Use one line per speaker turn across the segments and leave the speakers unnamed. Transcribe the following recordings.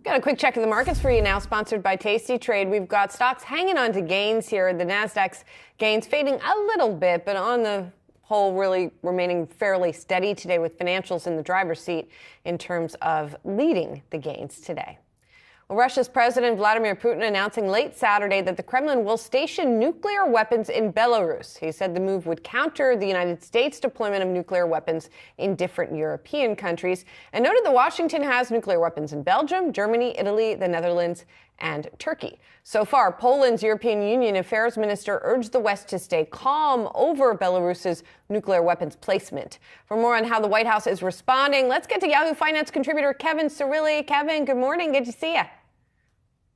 Got a quick check of the markets for you now, sponsored by Tasty Trade. We've got stocks hanging on to gains here. The Nasdaq's gains fading a little bit, but on the whole, really remaining fairly steady today, with financials in the driver's seat in terms of leading the gains today. Well, Russia's President Vladimir Putin announcing late Saturday that the Kremlin will station nuclear weapons in Belarus. He said the move would counter the United States' deployment of nuclear weapons in different European countries, and noted that Washington has nuclear weapons in Belgium, Germany, Italy, the Netherlands, and Turkey. So far, Poland's European Union Affairs Minister urged the West to stay calm over Belarus's nuclear weapons placement. For more on how the White House is responding, let's get to Yahoo Finance contributor Kevin Cirilli. Kevin, good morning. Good to see you.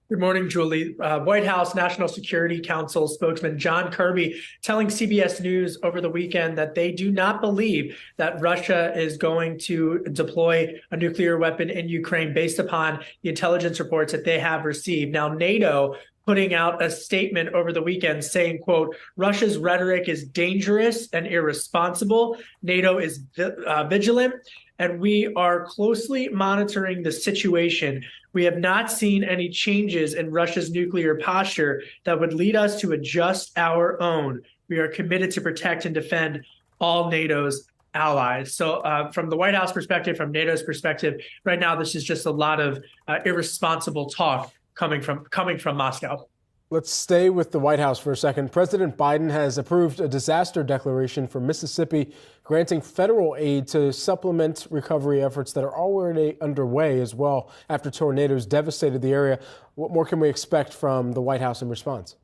Good morning, Julie. White House National Security Council spokesman John Kirby telling CBS News over the weekend that they do not believe that Russia is going to deploy a nuclear weapon in Ukraine based upon the intelligence reports that they have received. Now, NATO putting out a statement over the weekend saying, quote, Russia's rhetoric is dangerous and irresponsible. NATO is vigilant, and we are closely monitoring the situation. We have not seen any changes in Russia's nuclear posture that would lead us to adjust our own. We are committed to protect and defend all NATO's allies. So from the White House perspective, from NATO's perspective, right now, this is just a lot of irresponsible talk coming from Moscow.
Let's stay with the White House for a second. President Biden has approved a disaster declaration for Mississippi, granting federal aid to supplement recovery efforts that are already underway as well after tornadoes devastated the area. What more can we expect from the White House in response?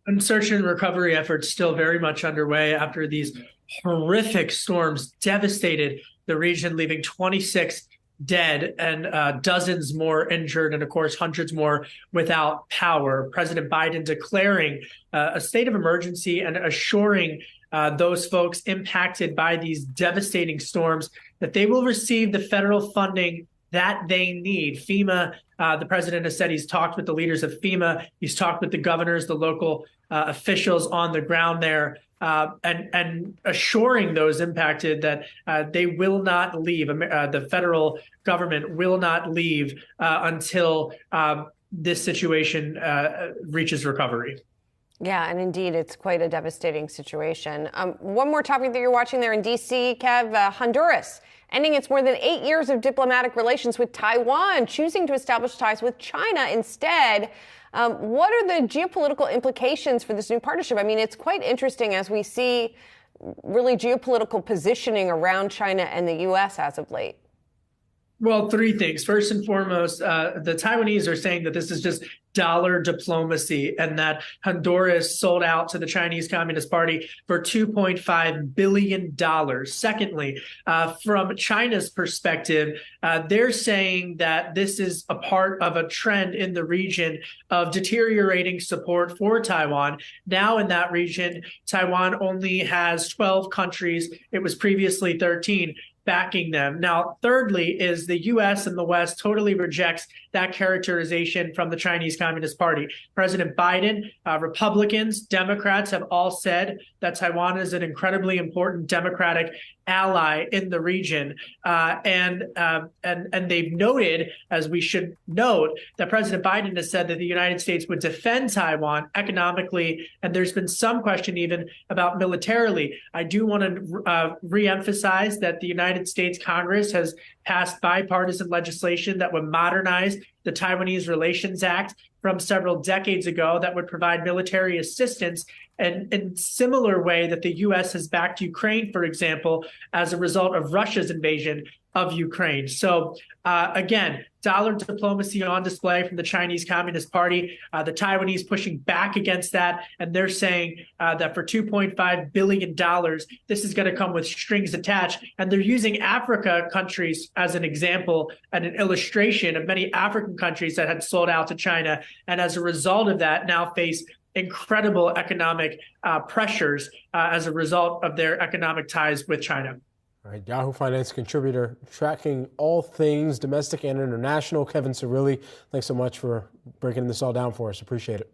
And search and recovery efforts still very much underway after these horrific storms devastated the region, leaving 26 dead and dozens more injured, and of course hundreds more without power. President Biden declaring a state of emergency and assuring those folks impacted by these devastating storms that they will receive the federal funding that they need. FEMA, the president has said he's talked with the leaders of FEMA. He's talked with the governors, the local officials on the ground there, and assuring those impacted that they will not leave. The federal government will not leave until this situation reaches recovery.
Yeah, and indeed, it's quite a devastating situation. One more topic that you're watching there in D.C., Kev, Honduras, ending its more than 8 years of diplomatic relations with Taiwan, choosing to establish ties with China instead. What are the geopolitical implications for this new partnership? I mean, it's quite interesting as we see really geopolitical positioning around China and the U.S. as of late.
Well, three things. First and foremost, the Taiwanese are saying that this is just dollar diplomacy and that Honduras sold out to the Chinese Communist Party for $2.5 billion. Secondly, from China's perspective, they're saying that this is a part of a trend in the region of deteriorating support for Taiwan. Now in that region, Taiwan only has 12 countries. It was previously 13. Backing them. Now, thirdly, is the U.S. and the West totally rejects that characterization from the Chinese Communist Party. President Biden, Republicans, Democrats have all said that Taiwan is an incredibly important democratic ally in the region. And they've noted, as we should note, that President Biden has said that the United States would defend Taiwan economically. And there's been some question even about militarily. I do want to reemphasize that the United States Congress has passed bipartisan legislation that would modernize the Taiwanese Relations Act from several decades ago that would provide military assistance and in similar way that the U.S. has backed Ukraine, for example, as a result of Russia's invasion of Ukraine. So again, dollar diplomacy on display from the Chinese Communist Party, the Taiwanese pushing back against that. And they're saying that for $2.5 billion, this is going to come with strings attached. And they're using Africa countries as an example and an illustration of many African countries that had sold out to China. And as a result of that, now face incredible economic pressures as a result of their economic ties with China.
All right, Yahoo Finance contributor tracking all things domestic and international, Kevin Cirilli. Thanks so much for breaking this all down for us. Appreciate it.